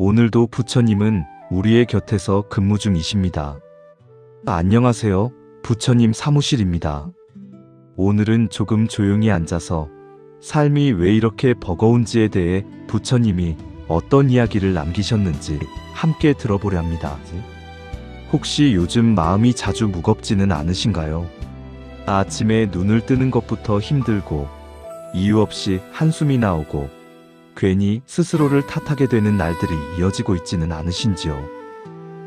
오늘도 부처님은 우리의 곁에서 근무 중이십니다. 안녕하세요. 부처님 사무실입니다. 오늘은 조금 조용히 앉아서 삶이 왜 이렇게 버거운지에 대해 부처님이 어떤 이야기를 남기셨는지 함께 들어보려 합니다. 혹시 요즘 마음이 자주 무겁지는 않으신가요? 아침에 눈을 뜨는 것부터 힘들고 이유 없이 한숨이 나오고 괜히 스스로를 탓하게 되는 날들이 이어지고 있지는 않으신지요?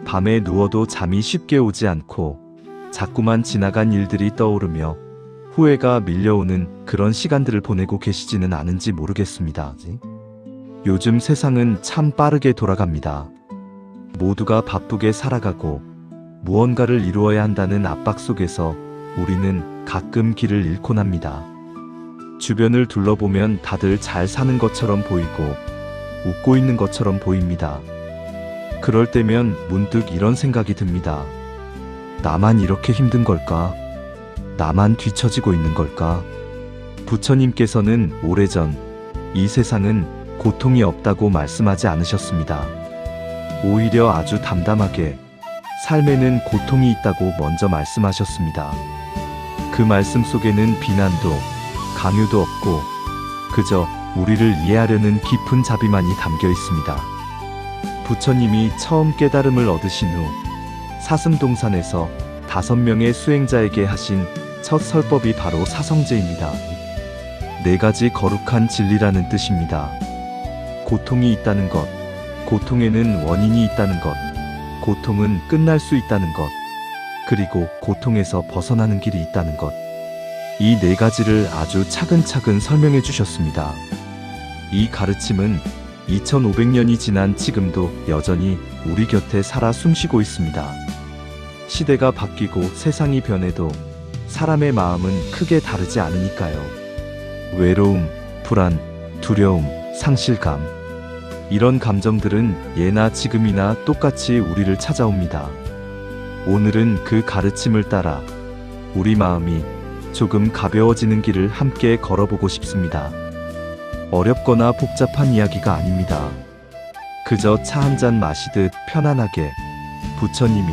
밤에 누워도 잠이 쉽게 오지 않고 자꾸만 지나간 일들이 떠오르며 후회가 밀려오는 그런 시간들을 보내고 계시지는 않은지 모르겠습니다. 요즘 세상은 참 빠르게 돌아갑니다. 모두가 바쁘게 살아가고 무언가를 이루어야 한다는 압박 속에서 우리는 가끔 길을 잃곤 합니다. 주변을 둘러보면 다들 잘 사는 것처럼 보이고 웃고 있는 것처럼 보입니다. 그럴 때면 문득 이런 생각이 듭니다. 나만 이렇게 힘든 걸까? 나만 뒤처지고 있는 걸까? 부처님께서는 오래전 이 세상은 고통이 없다고 말씀하지 않으셨습니다. 오히려 아주 담담하게 삶에는 고통이 있다고 먼저 말씀하셨습니다. 그 말씀 속에는 비난도 강요도 없고 그저 우리를 이해하려는 깊은 자비만이 담겨 있습니다. 부처님이 처음 깨달음을 얻으신 후 사슴동산에서 5명의 수행자에게 하신 첫 설법이 바로 사성제입니다. 4가지 거룩한 진리라는 뜻입니다. 고통이 있다는 것, 고통에는 원인이 있다는 것, 고통은 끝날 수 있다는 것, 그리고 고통에서 벗어나는 길이 있다는 것. 이 4가지를 아주 차근차근 설명해 주셨습니다. 이 가르침은 2500년이 지난 지금도 여전히 우리 곁에 살아 숨쉬고 있습니다. 시대가 바뀌고 세상이 변해도 사람의 마음은 크게 다르지 않으니까요. 외로움, 불안, 두려움, 상실감. 이런 감정들은 예나 지금이나 똑같이 우리를 찾아옵니다. 오늘은 그 가르침을 따라 우리 마음이 조금 가벼워지는 길을 함께 걸어보고 싶습니다. 어렵거나 복잡한 이야기가 아닙니다. 그저 차 한 잔 마시듯 편안하게 부처님이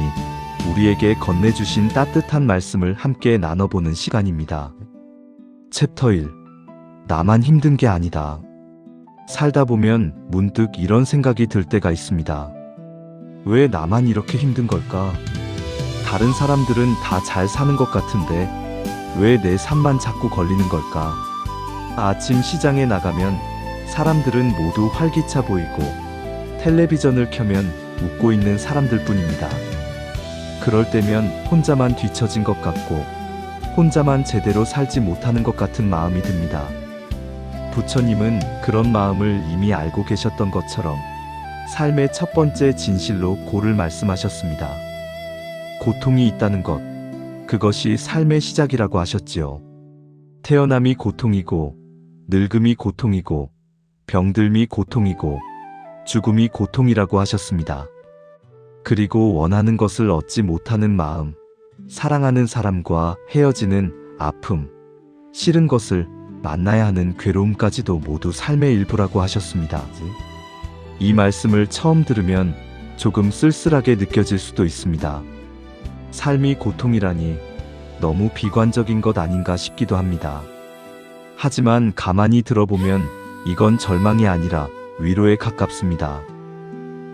우리에게 건네주신 따뜻한 말씀을 함께 나눠보는 시간입니다. 챕터 1. 나만 힘든 게 아니다. 살다 보면 문득 이런 생각이 들 때가 있습니다. 왜 나만 이렇게 힘든 걸까? 다른 사람들은 다 잘 사는 것 같은데 왜 내 삶만 자꾸 걸리는 걸까? 아침 시장에 나가면 사람들은 모두 활기차 보이고 텔레비전을 켜면 웃고 있는 사람들 뿐입니다. 그럴 때면 혼자만 뒤처진 것 같고 혼자만 제대로 살지 못하는 것 같은 마음이 듭니다. 부처님은 그런 마음을 이미 알고 계셨던 것처럼 삶의 첫 번째 진실로 고를 말씀하셨습니다. 고통이 있다는 것, 그것이 삶의 시작이라고 하셨지요. 태어남이 고통이고 늙음이 고통이고 병들미 고통이고 죽음이 고통이라고 하셨습니다. 그리고 원하는 것을 얻지 못하는 마음, 사랑하는 사람과 헤어지는 아픔, 싫은 것을 만나야 하는 괴로움까지도 모두 삶의 일부라고 하셨습니다. 이 말씀을 처음 들으면 조금 쓸쓸하게 느껴질 수도 있습니다. 삶이 고통이라니 너무 비관적인 것 아닌가 싶기도 합니다. 하지만 가만히 들어보면 이건 절망이 아니라 위로에 가깝습니다.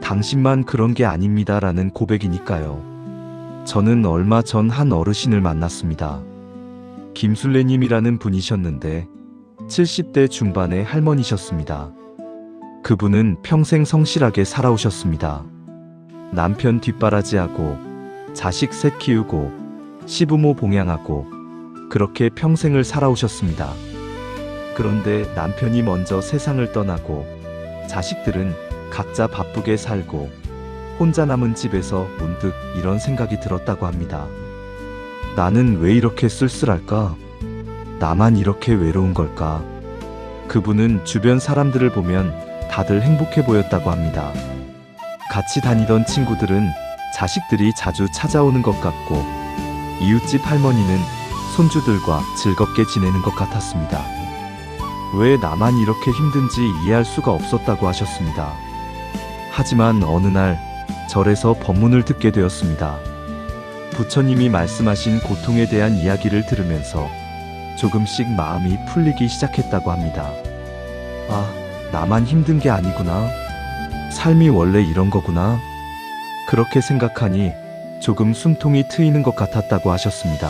당신만 그런 게 아닙니다 라는 고백이니까요. 저는 얼마 전 한 어르신을 만났습니다. 김술래님이라는 분이셨는데 70대 중반의 할머니셨습니다. 그분은 평생 성실하게 살아오셨습니다. 남편 뒷바라지하고 자식 셋 키우고 시부모 봉양하고 그렇게 평생을 살아오셨습니다. 그런데 남편이 먼저 세상을 떠나고 자식들은 각자 바쁘게 살고 혼자 남은 집에서 문득 이런 생각이 들었다고 합니다. 나는 왜 이렇게 쓸쓸할까? 나만 이렇게 외로운 걸까? 그분은 주변 사람들을 보면 다들 행복해 보였다고 합니다. 같이 다니던 친구들은 자식들이 자주 찾아오는 것 같고 이웃집 할머니는 손주들과 즐겁게 지내는 것 같았습니다. 왜 나만 이렇게 힘든지 이해할 수가 없었다고 하셨습니다. 하지만 어느 날 절에서 법문을 듣게 되었습니다. 부처님이 말씀하신 고통에 대한 이야기를 들으면서 조금씩 마음이 풀리기 시작했다고 합니다. 아, 나만 힘든 게 아니구나. 삶이 원래 이런 거구나. 그렇게 생각하니 조금 숨통이 트이는 것 같았다고 하셨습니다.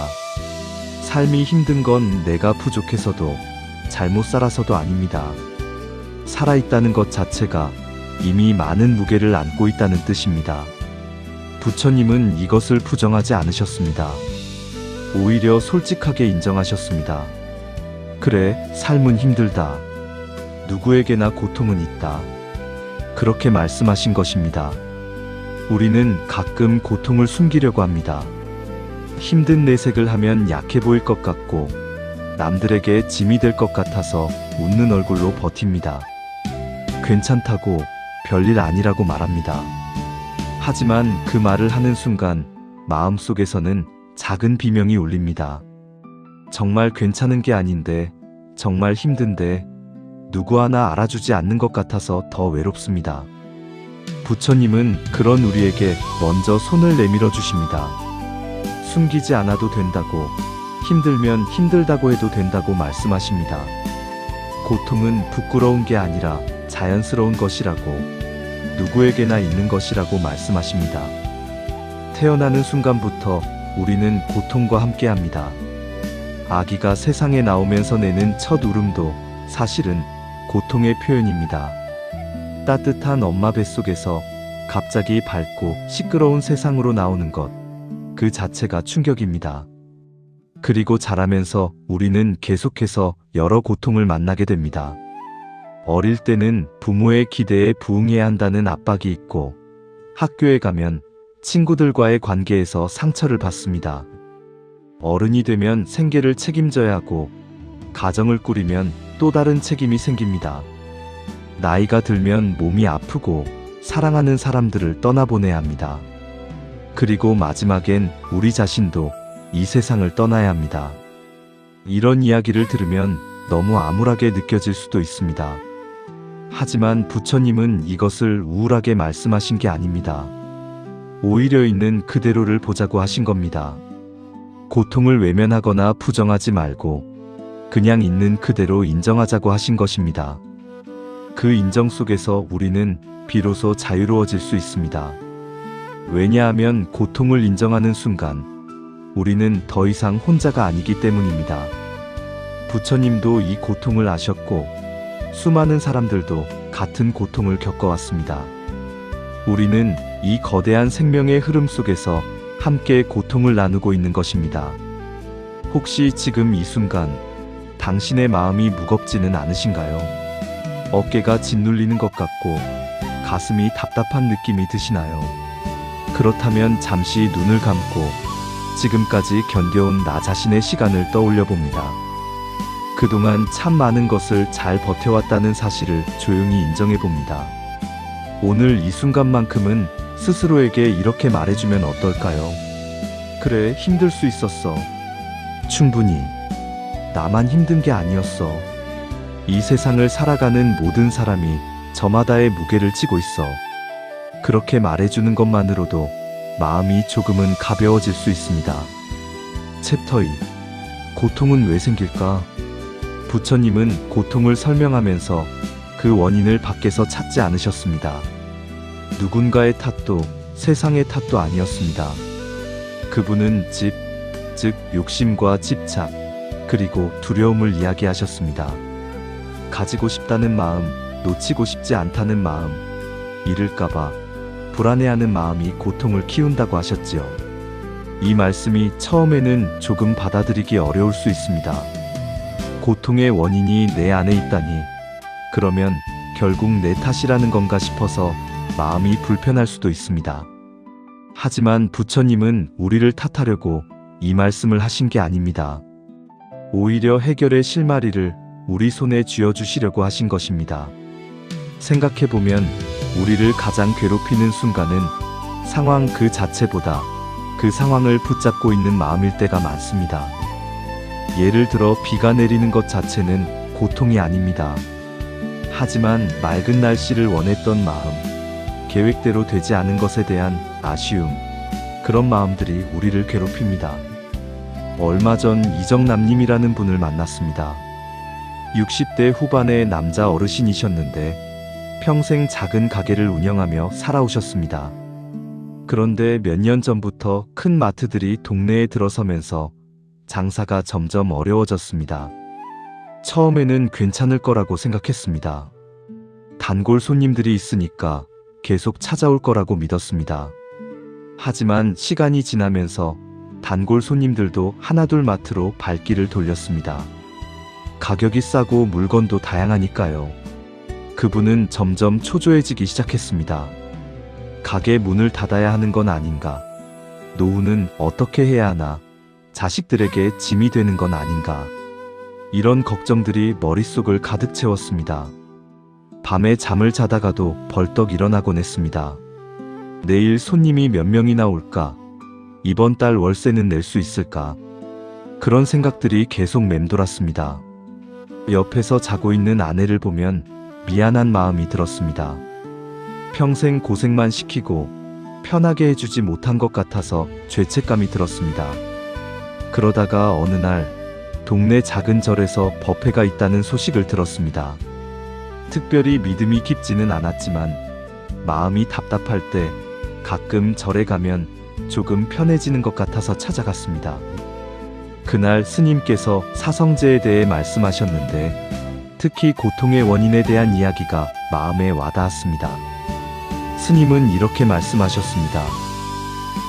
삶이 힘든 건 내가 부족해서도 잘못 살아서도 아닙니다. 살아있다는 것 자체가 이미 많은 무게를 안고 있다는 뜻입니다. 부처님은 이것을 부정하지 않으셨습니다. 오히려 솔직하게 인정하셨습니다. 그래, 삶은 힘들다. 누구에게나 고통은 있다. 그렇게 말씀하신 것입니다. 우리는 가끔 고통을 숨기려고 합니다. 힘든 내색을 하면 약해 보일 것 같고 남들에게 짐이 될 것 같아서 웃는 얼굴로 버팁니다. 괜찮다고, 별일 아니라고 말합니다. 하지만 그 말을 하는 순간 마음속에서는 작은 비명이 울립니다. 정말 괜찮은 게 아닌데, 정말 힘든데 누구 하나 알아주지 않는 것 같아서 더 외롭습니다. 부처님은 그런 우리에게 먼저 손을 내밀어 주십니다. 숨기지 않아도 된다고, 힘들면 힘들다고 해도 된다고 말씀하십니다. 고통은 부끄러운 게 아니라 자연스러운 것이라고, 누구에게나 있는 것이라고 말씀하십니다. 태어나는 순간부터 우리는 고통과 함께합니다. 아기가 세상에 나오면서 내는 첫 울음도 사실은 고통의 표현입니다. 따뜻한 엄마 뱃속에서 갑자기 밝고 시끄러운 세상으로 나오는 것, 그 자체가 충격입니다. 그리고 자라면서 우리는 계속해서 여러 고통을 만나게 됩니다. 어릴 때는 부모의 기대에 부응해야 한다는 압박이 있고, 학교에 가면 친구들과의 관계에서 상처를 받습니다. 어른이 되면 생계를 책임져야 하고, 가정을 꾸리면 또 다른 책임이 생깁니다. 나이가 들면 몸이 아프고 사랑하는 사람들을 떠나보내야 합니다. 그리고 마지막엔 우리 자신도 이 세상을 떠나야 합니다. 이런 이야기를 들으면 너무 암울하게 느껴질 수도 있습니다. 하지만 부처님은 이것을 우울하게 말씀하신 게 아닙니다. 오히려 있는 그대로를 보자고 하신 겁니다. 고통을 외면하거나 부정하지 말고 그냥 있는 그대로 인정하자고 하신 것입니다. 그 인정 속에서 우리는 비로소 자유로워질 수 있습니다. 왜냐하면 고통을 인정하는 순간 우리는 더 이상 혼자가 아니기 때문입니다. 부처님도 이 고통을 아셨고 수많은 사람들도 같은 고통을 겪어왔습니다. 우리는 이 거대한 생명의 흐름 속에서 함께 고통을 나누고 있는 것입니다. 혹시 지금 이 순간 당신의 마음이 무겁지는 않으신가요? 어깨가 짓눌리는 것 같고 가슴이 답답한 느낌이 드시나요? 그렇다면 잠시 눈을 감고 지금까지 견뎌온 나 자신의 시간을 떠올려 봅니다. 그동안 참 많은 것을 잘 버텨왔다는 사실을 조용히 인정해 봅니다. 오늘 이 순간만큼은 스스로에게 이렇게 말해주면 어떨까요? 그래, 힘들 수 있었어. 충분히. 나만 힘든 게 아니었어. 이 세상을 살아가는 모든 사람이 저마다의 무게를 지고 있어. 그렇게 말해주는 것만으로도 마음이 조금은 가벼워질 수 있습니다. 챕터 2. 고통은 왜 생길까? 부처님은 고통을 설명하면서 그 원인을 밖에서 찾지 않으셨습니다. 누군가의 탓도 세상의 탓도 아니었습니다. 그분은 즉 욕심과 집착, 그리고 두려움을 이야기하셨습니다. 가지고 싶다는 마음, 놓치고 싶지 않다는 마음, 잃을까봐 불안해하는 마음이 고통을 키운다고 하셨지요. 이 말씀이 처음에는 조금 받아들이기 어려울 수 있습니다. 고통의 원인이 내 안에 있다니, 그러면 결국 내 탓이라는 건가 싶어서 마음이 불편할 수도 있습니다. 하지만 부처님은 우리를 탓하려고 이 말씀을 하신 게 아닙니다. 오히려 해결의 실마리를 우리 손에 쥐어주시려고 하신 것입니다. 생각해보면 우리를 가장 괴롭히는 순간은 상황 그 자체보다 그 상황을 붙잡고 있는 마음일 때가 많습니다. 예를 들어 비가 내리는 것 자체는 고통이 아닙니다. 하지만 맑은 날씨를 원했던 마음, 계획대로 되지 않은 것에 대한 아쉬움, 그런 마음들이 우리를 괴롭힙니다. 얼마 전 이정남님이라는 분을 만났습니다. 60대 후반의 남자 어르신이셨는데 평생 작은 가게를 운영하며 살아오셨습니다. 그런데 몇 년 전부터 큰 마트들이 동네에 들어서면서 장사가 점점 어려워졌습니다. 처음에는 괜찮을 거라고 생각했습니다. 단골 손님들이 있으니까 계속 찾아올 거라고 믿었습니다. 하지만 시간이 지나면서 단골 손님들도 하나둘 마트로 발길을 돌렸습니다. 가격이 싸고 물건도 다양하니까요. 그분은 점점 초조해지기 시작했습니다. 가게 문을 닫아야 하는 건 아닌가? 노후는 어떻게 해야 하나? 자식들에게 짐이 되는 건 아닌가? 이런 걱정들이 머릿속을 가득 채웠습니다. 밤에 잠을 자다가도 벌떡 일어나곤 했습니다. 내일 손님이 몇 명이나 올까? 이번 달 월세는 낼 수 있을까? 그런 생각들이 계속 맴돌았습니다. 옆에서 자고 있는 아내를 보면 미안한 마음이 들었습니다. 평생 고생만 시키고 편하게 해주지 못한 것 같아서 죄책감이 들었습니다. 그러다가 어느 날 동네 작은 절에서 법회가 있다는 소식을 들었습니다. 특별히 믿음이 깊지는 않았지만 마음이 답답할 때 가끔 절에 가면 조금 편해지는 것 같아서 찾아갔습니다. 그날 스님께서 사성제에 대해 말씀하셨는데 특히 고통의 원인에 대한 이야기가 마음에 와닿았습니다. 스님은 이렇게 말씀하셨습니다.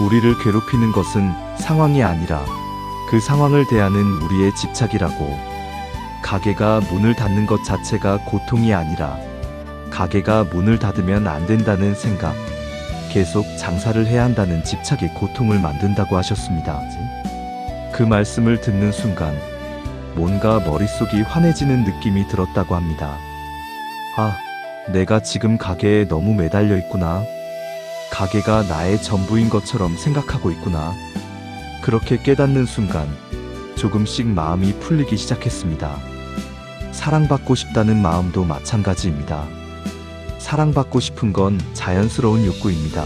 우리를 괴롭히는 것은 상황이 아니라 그 상황을 대하는 우리의 집착이라고. 가게가 문을 닫는 것 자체가 고통이 아니라 가게가 문을 닫으면 안 된다는 생각, 계속 장사를 해야 한다는 집착이 고통을 만든다고 하셨습니다. 그 말씀을 듣는 순간 뭔가 머릿속이 환해지는 느낌이 들었다고 합니다. 아, 내가 지금 가게에 너무 매달려 있구나. 가게가 나의 전부인 것처럼 생각하고 있구나. 그렇게 깨닫는 순간 조금씩 마음이 풀리기 시작했습니다. 사랑받고 싶다는 마음도 마찬가지입니다. 사랑받고 싶은 건 자연스러운 욕구입니다.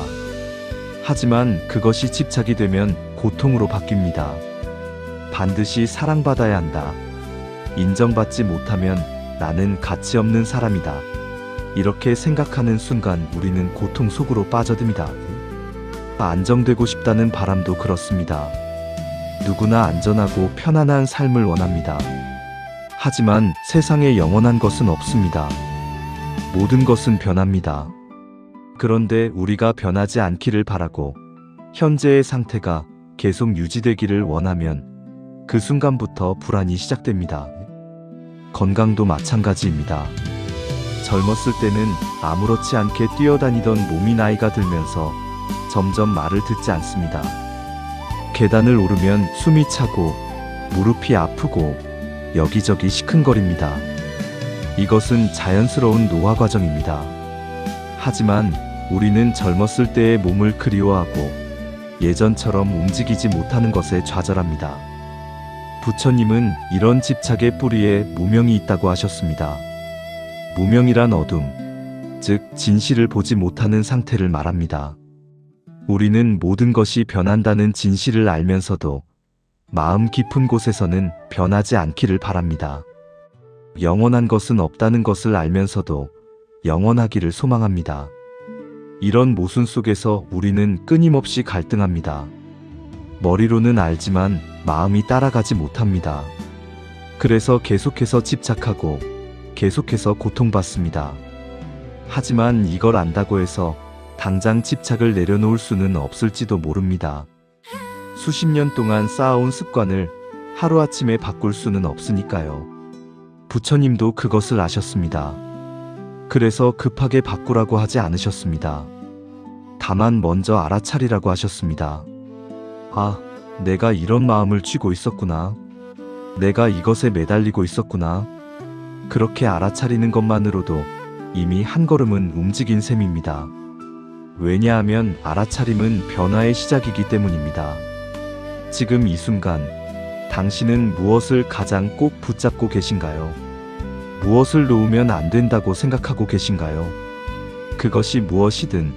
하지만 그것이 집착이 되면 고통으로 바뀝니다. 반드시 사랑받아야 한다. 인정받지 못하면 나는 가치 없는 사람이다. 이렇게 생각하는 순간 우리는 고통 속으로 빠져듭니다. 안정되고 싶다는 바람도 그렇습니다. 누구나 안전하고 편안한 삶을 원합니다. 하지만 세상에 영원한 것은 없습니다. 모든 것은 변합니다. 그런데 우리가 변하지 않기를 바라고 현재의 상태가 계속 유지되기를 원하면 그 순간부터 불안이 시작됩니다. 건강도 마찬가지입니다. 젊었을 때는 아무렇지 않게 뛰어다니던 몸이 나이가 들면서 점점 말을 듣지 않습니다. 계단을 오르면 숨이 차고 무릎이 아프고 여기저기 시큰거립니다. 이것은 자연스러운 노화 과정입니다. 하지만 우리는 젊었을 때의 몸을 그리워하고 예전처럼 움직이지 못하는 것에 좌절합니다. 부처님은 이런 집착의 뿌리에 무명이 있다고 하셨습니다. 무명이란 어둠, 즉 진실을 보지 못하는 상태를 말합니다. 우리는 모든 것이 변한다는 진실을 알면서도 마음 깊은 곳에서는 변하지 않기를 바랍니다. 영원한 것은 없다는 것을 알면서도 영원하기를 소망합니다. 이런 모순 속에서 우리는 끊임없이 갈등합니다. 머리로는 알지만 마음이 따라가지 못합니다. 그래서 계속해서 집착하고 계속해서 고통받습니다. 하지만 이걸 안다고 해서 당장 집착을 내려놓을 수는 없을지도 모릅니다. 수십 년 동안 쌓아온 습관을 하루아침에 바꿀 수는 없으니까요. 부처님도 그것을 아셨습니다. 그래서 급하게 바꾸라고 하지 않으셨습니다. 다만 먼저 알아차리라고 하셨습니다. 아, 내가 이런 마음을 쥐고 있었구나. 내가 이것에 매달리고 있었구나. 그렇게 알아차리는 것만으로도 이미 한 걸음은 움직인 셈입니다. 왜냐하면 알아차림은 변화의 시작이기 때문입니다. 지금 이 순간 당신은 무엇을 가장 꼭 붙잡고 계신가요? 무엇을 놓으면 안 된다고 생각하고 계신가요? 그것이 무엇이든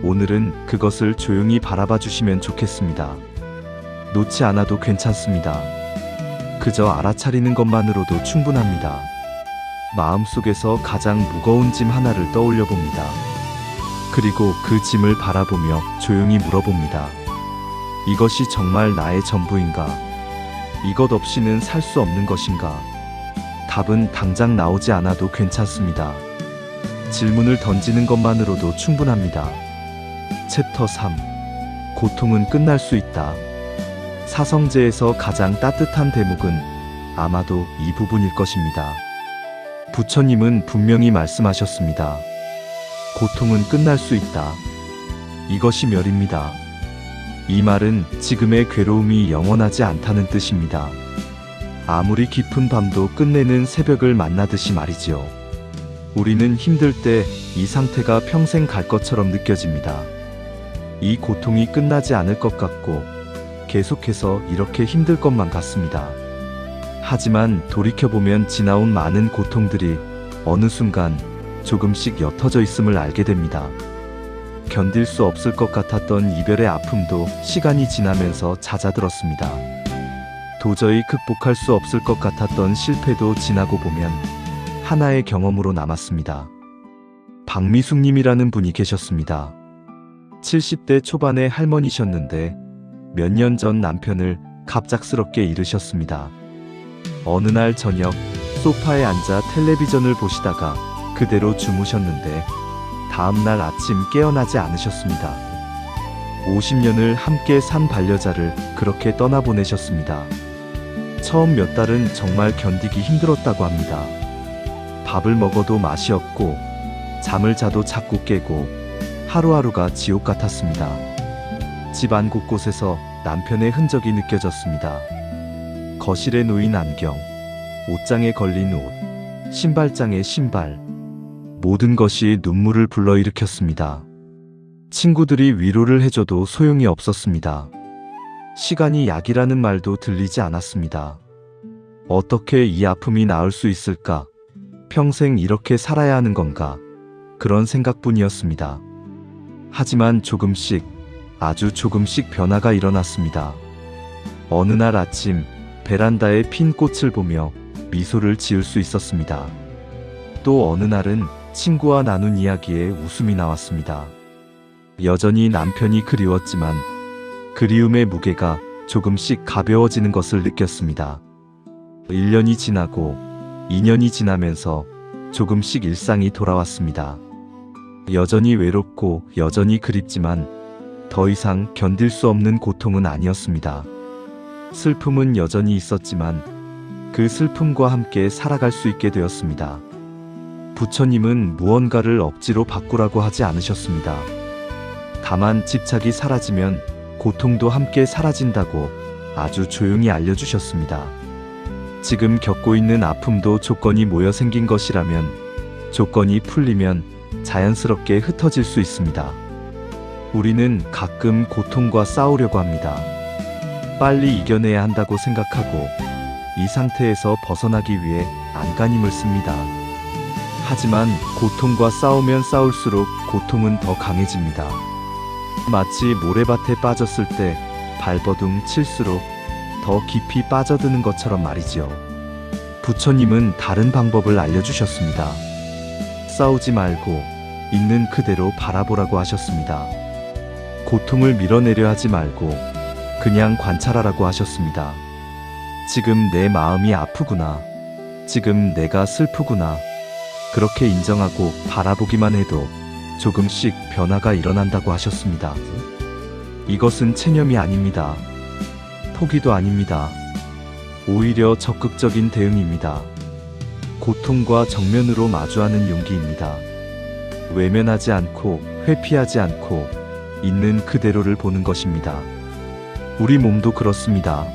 오늘은 그것을 조용히 바라봐 주시면 좋겠습니다. 놓지 않아도 괜찮습니다. 그저 알아차리는 것만으로도 충분합니다. 마음속에서 가장 무거운 짐 하나를 떠올려 봅니다. 그리고 그 짐을 바라보며 조용히 물어봅니다. 이것이 정말 나의 전부인가? 이것 없이는 살 수 없는 것인가? 답은 당장 나오지 않아도 괜찮습니다. 질문을 던지는 것만으로도 충분합니다. 챕터 3. 고통은 끝날 수 있다. 사성제에서 가장 따뜻한 대목은 아마도 이 부분일 것입니다. 부처님은 분명히 말씀하셨습니다. 고통은 끝날 수 있다. 이것이 멸입니다. 이 말은 지금의 괴로움이 영원하지 않다는 뜻입니다. 아무리 깊은 밤도 끝내는 새벽을 만나듯이 말이지요. 우리는 힘들 때 이 상태가 평생 갈 것처럼 느껴집니다. 이 고통이 끝나지 않을 것 같고 계속해서 이렇게 힘들 것만 같습니다. 하지만 돌이켜보면 지나온 많은 고통들이 어느 순간 조금씩 옅어져 있음을 알게 됩니다. 견딜 수 없을 것 같았던 이별의 아픔도 시간이 지나면서 잦아들었습니다. 도저히 극복할 수 없을 것 같았던 실패도 지나고 보면 하나의 경험으로 남았습니다. 박미숙님이라는 분이 계셨습니다. 70대 초반의 할머니셨는데 몇 년 전 남편을 갑작스럽게 잃으셨습니다. 어느 날 저녁 소파에 앉아 텔레비전을 보시다가 그대로 주무셨는데 다음날 아침 깨어나지 않으셨습니다. 50년을 함께 산 반려자를 그렇게 떠나보내셨습니다. 처음 몇 달은 정말 견디기 힘들었다고 합니다. 밥을 먹어도 맛이 없고 잠을 자도 자꾸 깨고 하루하루가 지옥 같았습니다. 집안 곳곳에서 남편의 흔적이 느껴졌습니다. 거실에 놓인 안경, 옷장에 걸린 옷, 신발장에 신발, 모든 것이 눈물을 불러일으켰습니다. 친구들이 위로를 해줘도 소용이 없었습니다. 시간이 약이라는 말도 들리지 않았습니다. 어떻게 이 아픔이 나을 수 있을까? 평생 이렇게 살아야 하는 건가? 그런 생각뿐이었습니다. 하지만 조금씩, 아주 조금씩 변화가 일어났습니다. 어느 날 아침 베란다에 핀 꽃을 보며 미소를 지을 수 있었습니다. 또 어느 날은 친구와 나눈 이야기에 웃음이 나왔습니다. 여전히 남편이 그리웠지만 그리움의 무게가 조금씩 가벼워지는 것을 느꼈습니다. 1년이 지나고 2년이 지나면서 조금씩 일상이 돌아왔습니다. 여전히 외롭고 여전히 그립지만 더 이상 견딜 수 없는 고통은 아니었습니다. 슬픔은 여전히 있었지만 그 슬픔과 함께 살아갈 수 있게 되었습니다. 부처님은 무언가를 억지로 바꾸라고 하지 않으셨습니다. 다만 집착이 사라지면 고통도 함께 사라진다고 아주 조용히 알려주셨습니다. 지금 겪고 있는 아픔도 조건이 모여 생긴 것이라면 조건이 풀리면 자연스럽게 흩어질 수 있습니다. 우리는 가끔 고통과 싸우려고 합니다. 빨리 이겨내야 한다고 생각하고 이 상태에서 벗어나기 위해 안간힘을 씁니다. 하지만 고통과 싸우면 싸울수록 고통은 더 강해집니다. 마치 모래밭에 빠졌을 때 발버둥 칠수록 더 깊이 빠져드는 것처럼 말이지요. 부처님은 다른 방법을 알려주셨습니다. 싸우지 말고 있는 그대로 바라보라고 하셨습니다. 고통을 밀어내려 하지 말고 그냥 관찰하라고 하셨습니다. 지금 내 마음이 아프구나. 지금 내가 슬프구나. 그렇게 인정하고 바라보기만 해도 조금씩 변화가 일어난다고 하셨습니다. 이것은 체념이 아닙니다. 포기도 아닙니다. 오히려 적극적인 대응입니다. 고통과 정면으로 마주하는 용기입니다. 외면하지 않고 회피하지 않고 있는 그대로를 보는 것입니다. 우리 몸도 그렇습니다.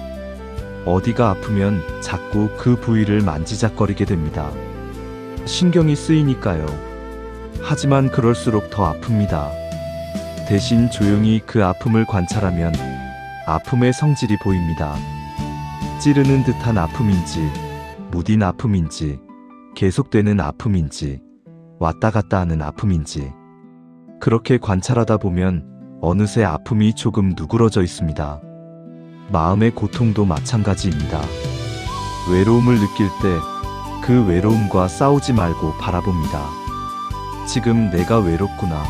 어디가 아프면 자꾸 그 부위를 만지작거리게 됩니다. 신경이 쓰이니까요. 하지만 그럴수록 더 아픕니다. 대신 조용히 그 아픔을 관찰하면 아픔의 성질이 보입니다. 찌르는 듯한 아픔인지, 무딘 아픔인지, 계속되는 아픔인지, 왔다 갔다 하는 아픔인지. 그렇게 관찰하다 보면 어느새 아픔이 조금 누그러져 있습니다. 마음의 고통도 마찬가지입니다. 외로움을 느낄 때 그 외로움과 싸우지 말고 바라봅니다. 지금 내가 외롭구나.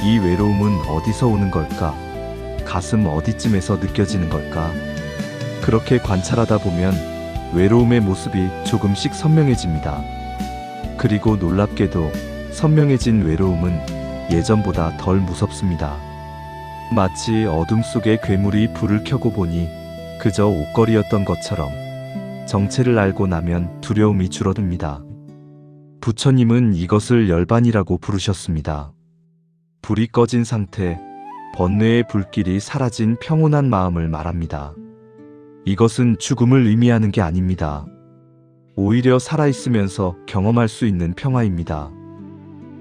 이 외로움은 어디서 오는 걸까? 가슴 어디쯤에서 느껴지는 걸까? 그렇게 관찰하다 보면 외로움의 모습이 조금씩 선명해집니다. 그리고 놀랍게도 선명해진 외로움은 예전보다 덜 무섭습니다. 마치 어둠 속에 괴물이 불을 켜고 보니 그저 옷걸이였던 것처럼 정체를 알고 나면 두려움이 줄어듭니다. 부처님은 이것을 열반이라고 부르셨습니다. 불이 꺼진 상태, 번뇌의 불길이 사라진 평온한 마음을 말합니다. 이것은 죽음을 의미하는 게 아닙니다. 오히려 살아있으면서 경험할 수 있는 평화입니다.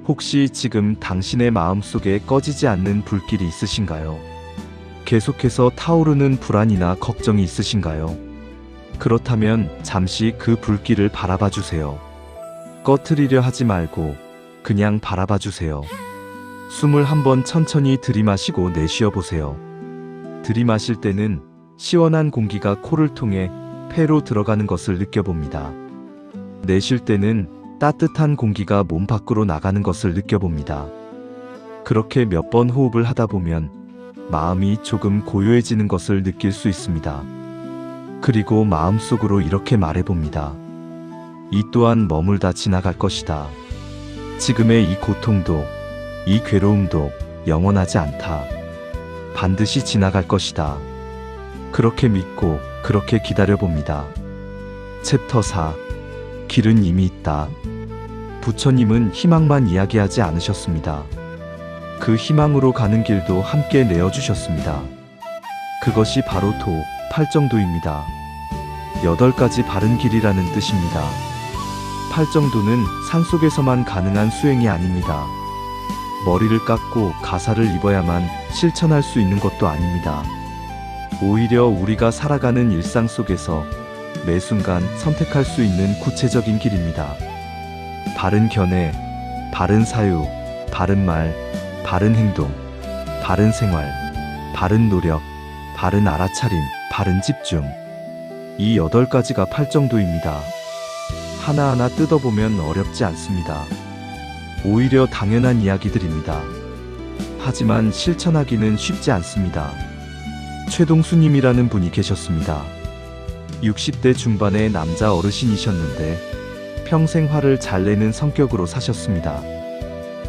혹시 지금 당신의 마음속에 꺼지지 않는 불길이 있으신가요? 계속해서 타오르는 불안이나 걱정이 있으신가요? 그렇다면 잠시 그 불길을 바라봐 주세요. 꺼트리려 하지 말고 그냥 바라봐 주세요. 숨을 한번 천천히 들이마시고 내쉬어 보세요. 들이마실 때는 시원한 공기가 코를 통해 폐로 들어가는 것을 느껴봅니다. 내쉴 때는 따뜻한 공기가 몸 밖으로 나가는 것을 느껴봅니다. 그렇게 몇 번 호흡을 하다 보면 마음이 조금 고요해지는 것을 느낄 수 있습니다. 그리고 마음속으로 이렇게 말해봅니다. 이 또한 머물다 지나갈 것이다. 지금의 이 고통도, 이 괴로움도 영원하지 않다. 반드시 지나갈 것이다. 그렇게 믿고 그렇게 기다려봅니다. 챕터 4. 길은 이미 있다. 부처님은 희망만 이야기하지 않으셨습니다. 그 희망으로 가는 길도 함께 내어주셨습니다. 그것이 바로 팔정도입니다. 8가지 바른 길이라는 뜻입니다. 팔정도는 산속에서만 가능한 수행이 아닙니다. 머리를 깎고 가사를 입어야만 실천할 수 있는 것도 아닙니다. 오히려 우리가 살아가는 일상 속에서 매 순간 선택할 수 있는 구체적인 길입니다. 바른 견해, 바른 사유, 바른 말, 바른 행동, 바른 생활, 바른 노력, 바른 알아차림, 바른 집중. 이 8가지가 팔정도입니다. 하나하나 뜯어보면 어렵지 않습니다. 오히려 당연한 이야기들입니다. 하지만 실천하기는 쉽지 않습니다. 최동수님이라는 분이 계셨습니다. 60대 중반의 남자 어르신이셨는데 평생 화를 잘 내는 성격으로 사셨습니다.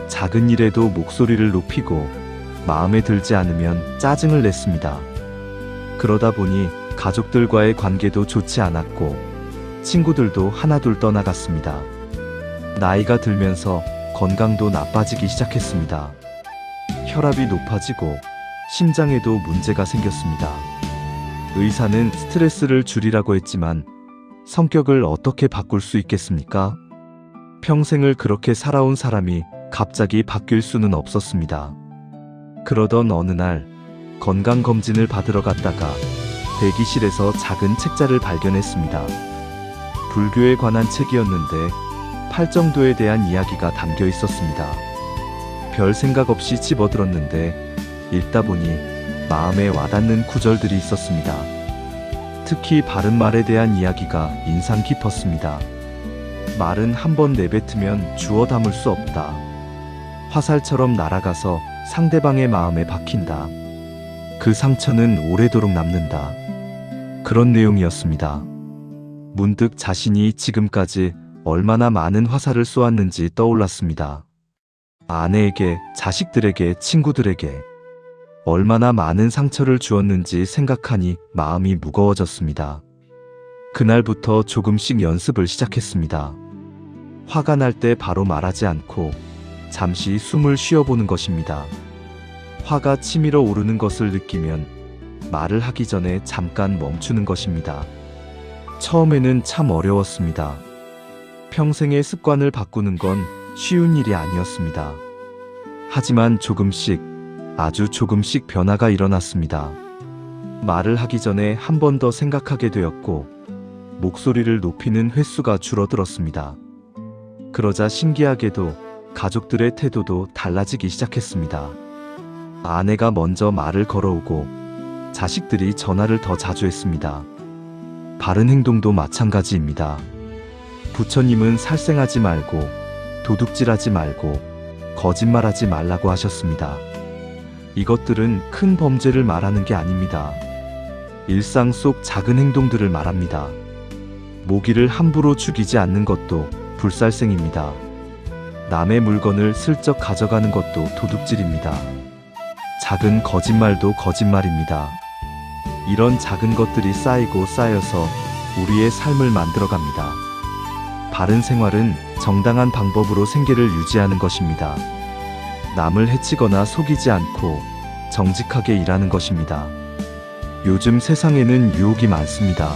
작은 일에도 목소리를 높이고 마음에 들지 않으면 짜증을 냈습니다. 그러다 보니 가족들과의 관계도 좋지 않았고 친구들도 하나둘 떠나갔습니다. 나이가 들면서 건강도 나빠지기 시작했습니다. 혈압이 높아지고 심장에도 문제가 생겼습니다. 의사는 스트레스를 줄이라고 했지만 성격을 어떻게 바꿀 수 있겠습니까? 평생을 그렇게 살아온 사람이 갑자기 바뀔 수는 없었습니다. 그러던 어느 날 건강검진을 받으러 갔다가 대기실에서 작은 책자를 발견했습니다. 불교에 관한 책이었는데 팔정도에 대한 이야기가 담겨 있었습니다. 별 생각 없이 집어들었는데 읽다 보니 마음에 와닿는 구절들이 있었습니다. 특히 바른 말에 대한 이야기가 인상 깊었습니다. 말은 한 번 내뱉으면 주워 담을 수 없다. 화살처럼 날아가서 상대방의 마음에 박힌다. 그 상처는 오래도록 남는다. 그런 내용이었습니다. 문득 자신이 지금까지 얼마나 많은 화살을 쏘았는지 떠올랐습니다. 아내에게, 자식들에게, 친구들에게 얼마나 많은 상처를 주었는지 생각하니 마음이 무거워졌습니다. 그날부터 조금씩 연습을 시작했습니다. 화가 날 때 바로 말하지 않고 잠시 숨을 쉬어보는 것입니다. 화가 치밀어 오르는 것을 느끼면 말을 하기 전에 잠깐 멈추는 것입니다. 처음에는 참 어려웠습니다. 평생의 습관을 바꾸는 건 쉬운 일이 아니었습니다. 하지만 조금씩, 아주 조금씩 변화가 일어났습니다. 말을 하기 전에 한 번 더 생각하게 되었고, 목소리를 높이는 횟수가 줄어들었습니다. 그러자 신기하게도 가족들의 태도도 달라지기 시작했습니다. 아내가 먼저 말을 걸어오고 자식들이 전화를 더 자주 했습니다. 바른 행동도 마찬가지입니다. 부처님은 살생하지 말고 도둑질하지 말고 거짓말하지 말라고 하셨습니다. 이것들은 큰 범죄를 말하는 게 아닙니다. 일상 속 작은 행동들을 말합니다. 모기를 함부로 죽이지 않는 것도 불살생입니다. 남의 물건을 슬쩍 가져가는 것도 도둑질입니다. 작은 거짓말도 거짓말입니다. 이런 작은 것들이 쌓이고 쌓여서 우리의 삶을 만들어갑니다. 바른 생활은 정당한 방법으로 생계를 유지하는 것입니다. 남을 해치거나 속이지 않고 정직하게 일하는 것입니다. 요즘 세상에는 유혹이 많습니다.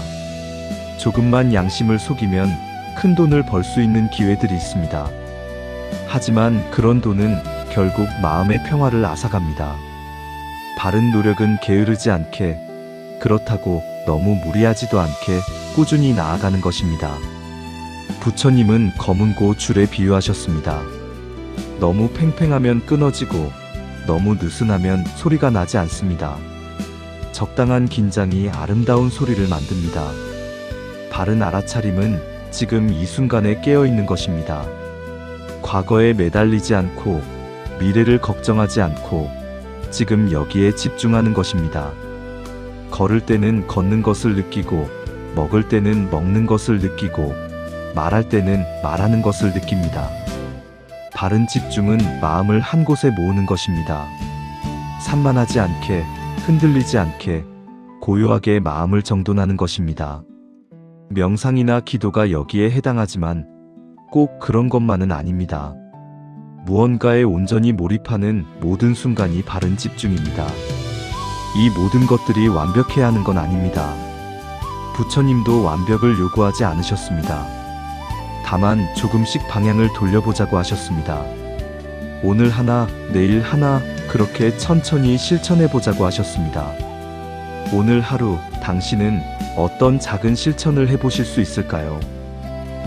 조금만 양심을 속이면 큰 돈을 벌 수 있는 기회들이 있습니다. 하지만 그런 돈은 결국 마음의 평화를 앗아갑니다. 바른 노력은 게으르지 않게, 그렇다고 너무 무리하지도 않게 꾸준히 나아가는 것입니다. 부처님은 검은 고줄에 비유하셨습니다. 너무 팽팽하면 끊어지고 너무 느슨하면 소리가 나지 않습니다. 적당한 긴장이 아름다운 소리를 만듭니다. 바른 알아차림은 지금 이 순간에 깨어있는 것입니다. 과거에 매달리지 않고 미래를 걱정하지 않고 지금 여기에 집중하는 것입니다. 걸을 때는 걷는 것을 느끼고 먹을 때는 먹는 것을 느끼고 말할 때는 말하는 것을 느낍니다. 바른 집중은 마음을 한 곳에 모으는 것입니다. 산만하지 않게, 흔들리지 않게 고요하게 마음을 정돈하는 것입니다. 명상이나 기도가 여기에 해당하지만 꼭 그런 것만은 아닙니다. 무언가에 온전히 몰입하는 모든 순간이 바른 집중입니다. 이 모든 것들이 완벽해야 하는 건 아닙니다. 부처님도 완벽을 요구하지 않으셨습니다. 다만 조금씩 방향을 돌려보자고 하셨습니다. 오늘 하나, 내일 하나, 그렇게 천천히 실천해보자고 하셨습니다. 오늘 하루 당신은 어떤 작은 실천을 해보실 수 있을까요?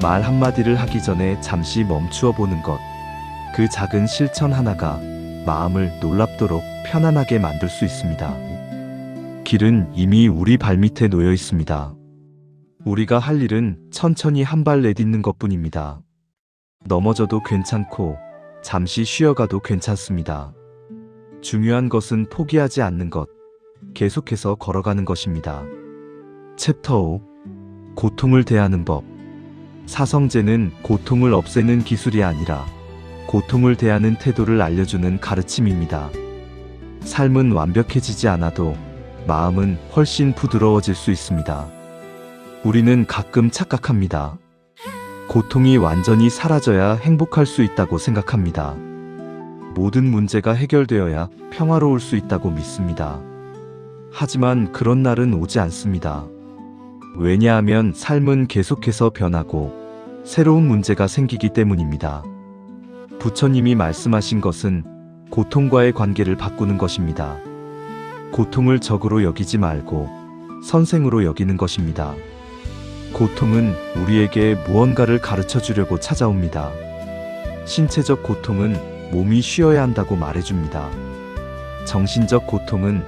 말 한마디를 하기 전에 잠시 멈추어 보는 것. 그 작은 실천 하나가 마음을 놀랍도록 편안하게 만들 수 있습니다. 길은 이미 우리 발밑에 놓여 있습니다. 우리가 할 일은 천천히 한 발 내딛는 것뿐입니다. 넘어져도 괜찮고 잠시 쉬어가도 괜찮습니다. 중요한 것은 포기하지 않는 것, 계속해서 걸어가는 것입니다. 챕터 5. 고통을 대하는 법. 사성제는 고통을 없애는 기술이 아니라 고통을 대하는 태도를 알려주는 가르침입니다. 삶은 완벽해지지 않아도 마음은 훨씬 부드러워질 수 있습니다. 우리는 가끔 착각합니다. 고통이 완전히 사라져야 행복할 수 있다고 생각합니다. 모든 문제가 해결되어야 평화로울 수 있다고 믿습니다. 하지만 그런 날은 오지 않습니다. 왜냐하면 삶은 계속해서 변하고 새로운 문제가 생기기 때문입니다. 부처님이 말씀하신 것은 고통과의 관계를 바꾸는 것입니다. 고통을 적으로 여기지 말고 선생으로 여기는 것입니다. 고통은 우리에게 무언가를 가르쳐 주려고 찾아옵니다. 신체적 고통은 몸이 쉬어야 한다고 말해줍니다. 정신적 고통은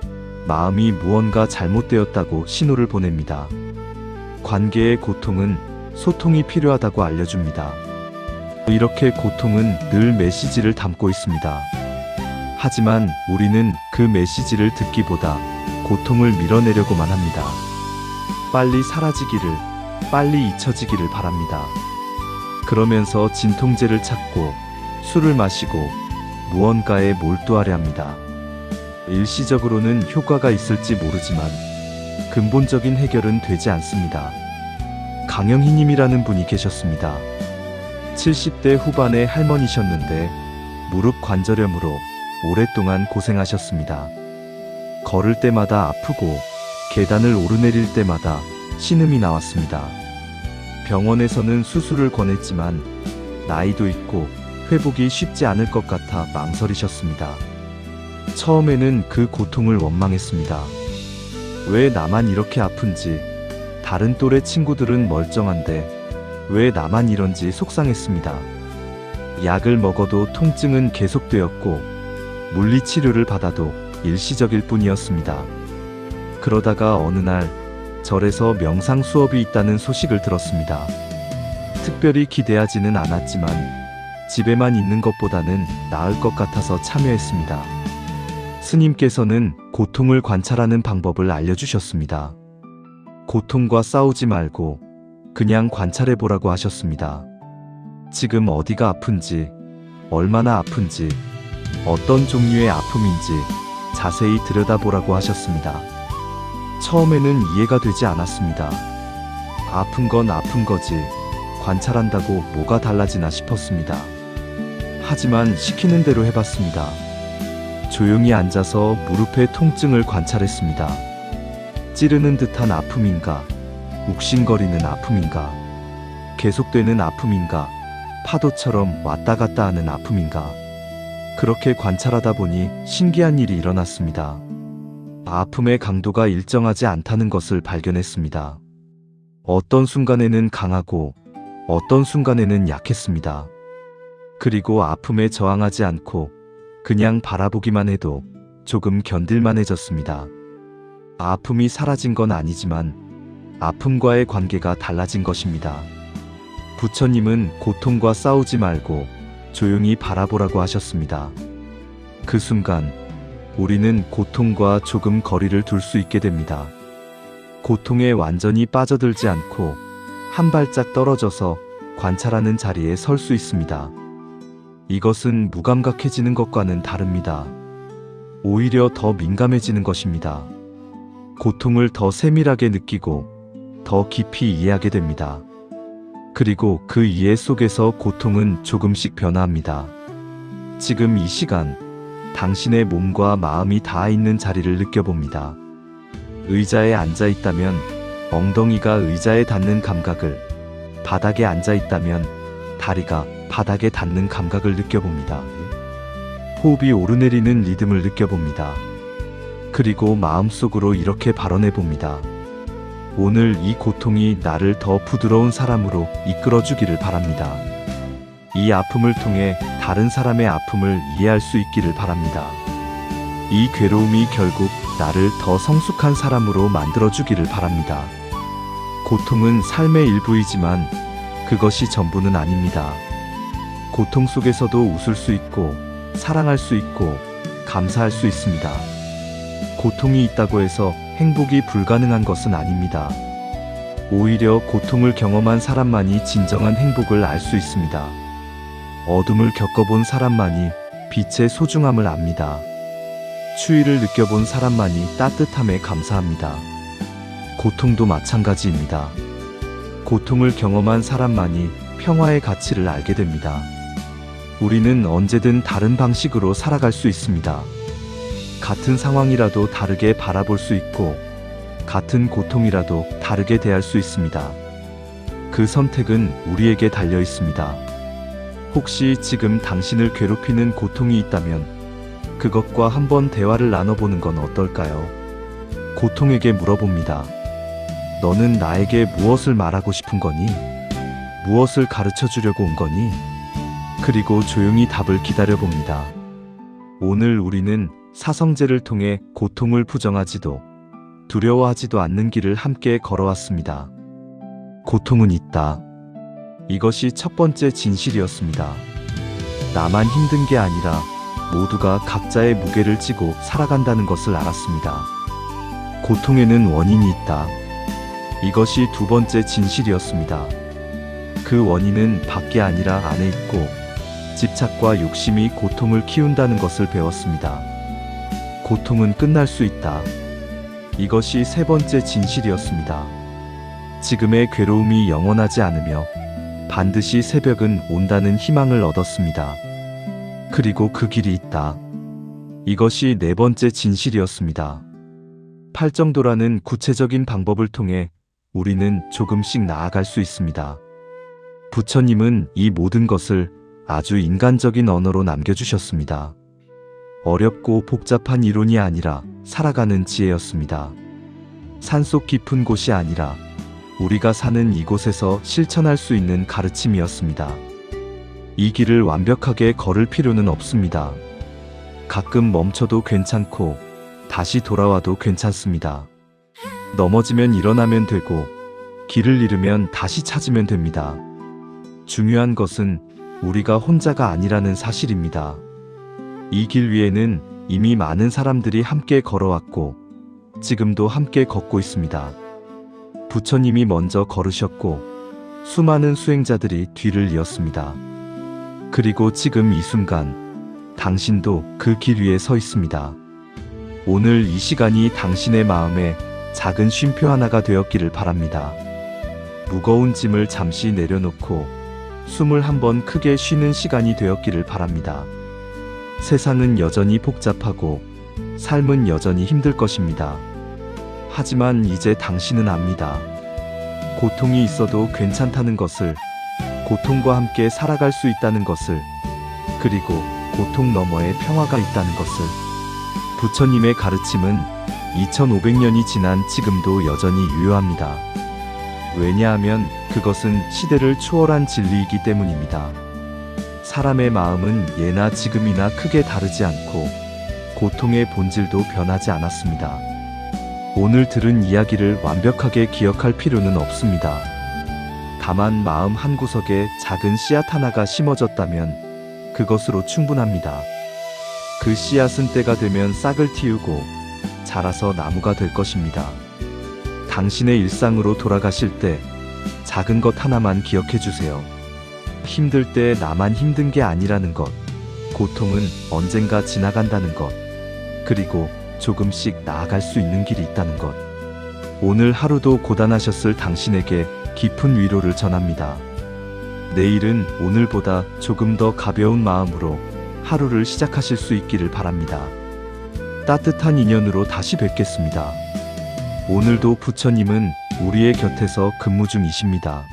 마음이 무언가 잘못되었다고 신호를 보냅니다. 관계의 고통은 소통이 필요하다고 알려줍니다. 이렇게 고통은 늘 메시지를 담고 있습니다. 하지만 우리는 그 메시지를 듣기보다 고통을 밀어내려고만 합니다. 빨리 사라지기를, 빨리 잊혀지기를 바랍니다. 그러면서 진통제를 찾고 술을 마시고 무언가에 몰두하려 합니다. 일시적으로는 효과가 있을지 모르지만 근본적인 해결은 되지 않습니다. 강영희님이라는 분이 계셨습니다. 70대 후반의 할머니셨는데 무릎 관절염으로 오랫동안 고생하셨습니다. 걸을 때마다 아프고 계단을 오르내릴 때마다 신음이 나왔습니다. 병원에서는 수술을 권했지만 나이도 있고 회복이 쉽지 않을 것 같아 망설이셨습니다. 처음에는 그 고통을 원망했습니다. 왜 나만 이렇게 아픈지, 다른 또래 친구들은 멀쩡한데 왜 나만 이런지 속상했습니다. 약을 먹어도 통증은 계속되었고 물리치료를 받아도 일시적일 뿐이었습니다. 그러다가 어느 날 절에서 명상 수업이 있다는 소식을 들었습니다. 특별히 기대하지는 않았지만 집에만 있는 것보다는 나을 것 같아서 참여했습니다. 스님께서는 고통을 관찰하는 방법을 알려주셨습니다. 고통과 싸우지 말고 그냥 관찰해보라고 하셨습니다. 지금 어디가 아픈지, 얼마나 아픈지, 어떤 종류의 아픔인지 자세히 들여다보라고 하셨습니다. 처음에는 이해가 되지 않았습니다. 아픈 건 아픈 거지, 관찰한다고 뭐가 달라지나 싶었습니다. 하지만 시키는 대로 해봤습니다. 조용히 앉아서 무릎의 통증을 관찰했습니다. 찌르는 듯한 아픔인가, 욱신거리는 아픔인가, 계속되는 아픔인가, 파도처럼 왔다 갔다 하는 아픔인가. 그렇게 관찰하다 보니 신기한 일이 일어났습니다. 아픔의 강도가 일정하지 않다는 것을 발견했습니다. 어떤 순간에는 강하고 어떤 순간에는 약했습니다. 그리고 아픔에 저항하지 않고 그냥 바라보기만 해도 조금 견딜만해졌습니다. 아픔이 사라진 건 아니지만 아픔과의 관계가 달라진 것입니다. 부처님은 고통과 싸우지 말고 조용히 바라보라고 하셨습니다. 그 순간 우리는 고통과 조금 거리를 둘 수 있게 됩니다. 고통에 완전히 빠져들지 않고 한 발짝 떨어져서 관찰하는 자리에 설 수 있습니다. 이것은 무감각해지는 것과는 다릅니다. 오히려 더 민감해지는 것입니다. 고통을 더 세밀하게 느끼고 더 깊이 이해하게 됩니다. 그리고 그 이해 속에서 고통은 조금씩 변화합니다. 지금 이 시간 당신의 몸과 마음이 닿아 있는 자리를 느껴봅니다. 의자에 앉아 있다면 엉덩이가 의자에 닿는 감각을, 바닥에 앉아 있다면 다리가 바닥에 닿는 감각을 느껴봅니다. 호흡이 오르내리는 리듬을 느껴봅니다. 그리고 마음속으로 이렇게 발언해봅니다. 오늘 이 고통이 나를 더 부드러운 사람으로 이끌어주기를 바랍니다. 이 아픔을 통해 다른 사람의 아픔을 이해할 수 있기를 바랍니다. 이 괴로움이 결국 나를 더 성숙한 사람으로 만들어주기를 바랍니다. 고통은 삶의 일부이지만 그것이 전부는 아닙니다. 고통 속에서도 웃을 수 있고 사랑할 수 있고 감사할 수 있습니다. 고통이 있다고 해서 행복이 불가능한 것은 아닙니다. 오히려 고통을 경험한 사람만이 진정한 행복을 알 수 있습니다. 어둠을 겪어본 사람만이 빛의 소중함을 압니다. 추위를 느껴본 사람만이 따뜻함에 감사합니다. 고통도 마찬가지입니다. 고통을 경험한 사람만이 평화의 가치를 알게 됩니다. 우리는 언제든 다른 방식으로 살아갈 수 있습니다. 같은 상황이라도 다르게 바라볼 수 있고 같은 고통이라도 다르게 대할 수 있습니다. 그 선택은 우리에게 달려 있습니다. 혹시 지금 당신을 괴롭히는 고통이 있다면 그것과 한번 대화를 나눠보는 건 어떨까요? 고통에게 물어봅니다. 너는 나에게 무엇을 말하고 싶은 거니? 무엇을 가르쳐 주려고 온 거니? 그리고 조용히 답을 기다려봅니다. 오늘 우리는 사성제를 통해 고통을 부정하지도 두려워하지도 않는 길을 함께 걸어왔습니다. 고통은 있다. 이것이 첫 번째 진실이었습니다. 나만 힘든 게 아니라 모두가 각자의 무게를 지고 살아간다는 것을 알았습니다. 고통에는 원인이 있다. 이것이 두 번째 진실이었습니다. 그 원인은 밖에 아니라 안에 있고 집착과 욕심이 고통을 키운다는 것을 배웠습니다. 고통은 끝날 수 있다. 이것이 세 번째 진실이었습니다. 지금의 괴로움이 영원하지 않으며 반드시 새벽은 온다는 희망을 얻었습니다. 그리고 그 길이 있다. 이것이 네 번째 진실이었습니다. 팔정도라는 구체적인 방법을 통해 우리는 조금씩 나아갈 수 있습니다. 부처님은 이 모든 것을 아주 인간적인 언어로 남겨주셨습니다. 어렵고 복잡한 이론이 아니라 살아가는 지혜였습니다. 산속 깊은 곳이 아니라 우리가 사는 이곳에서 실천할 수 있는 가르침이었습니다. 이 길을 완벽하게 걸을 필요는 없습니다. 가끔 멈춰도 괜찮고 다시 돌아와도 괜찮습니다. 넘어지면 일어나면 되고 길을 잃으면 다시 찾으면 됩니다. 중요한 것은 우리가 혼자가 아니라는 사실입니다. 이 길 위에는 이미 많은 사람들이 함께 걸어왔고 지금도 함께 걷고 있습니다. 부처님이 먼저 걸으셨고 수많은 수행자들이 뒤를 이었습니다. 그리고 지금 이 순간 당신도 그 길 위에 서 있습니다. 오늘 이 시간이 당신의 마음에 작은 쉼표 하나가 되었기를 바랍니다. 무거운 짐을 잠시 내려놓고 숨을 한번 크게 쉬는 시간이 되었기를 바랍니다. 세상은 여전히 복잡하고 삶은 여전히 힘들 것입니다. 하지만 이제 당신은 압니다. 고통이 있어도 괜찮다는 것을, 고통과 함께 살아갈 수 있다는 것을, 그리고 고통 너머에 평화가 있다는 것을. 부처님의 가르침은 2500년이 지난 지금도 여전히 유효합니다. 왜냐하면 그것은 시대를 초월한 진리이기 때문입니다. 사람의 마음은 예나 지금이나 크게 다르지 않고 고통의 본질도 변하지 않았습니다. 오늘 들은 이야기를 완벽하게 기억할 필요는 없습니다. 다만 마음 한구석에 작은 씨앗 하나가 심어졌다면 그것으로 충분합니다. 그 씨앗은 때가 되면 싹을 틔우고 자라서 나무가 될 것입니다. 당신의 일상으로 돌아가실 때 작은 것 하나만 기억해 주세요. 힘들 때 나만 힘든 게 아니라는 것, 고통은 언젠가 지나간다는 것, 그리고 조금씩 나아갈 수 있는 길이 있다는 것. 오늘 하루도 고단하셨을 당신에게 깊은 위로를 전합니다. 내일은 오늘보다 조금 더 가벼운 마음으로 하루를 시작하실 수 있기를 바랍니다. 따뜻한 인연으로 다시 뵙겠습니다. 오늘도 부처님은 우리의 곁에서 근무 중이십니다.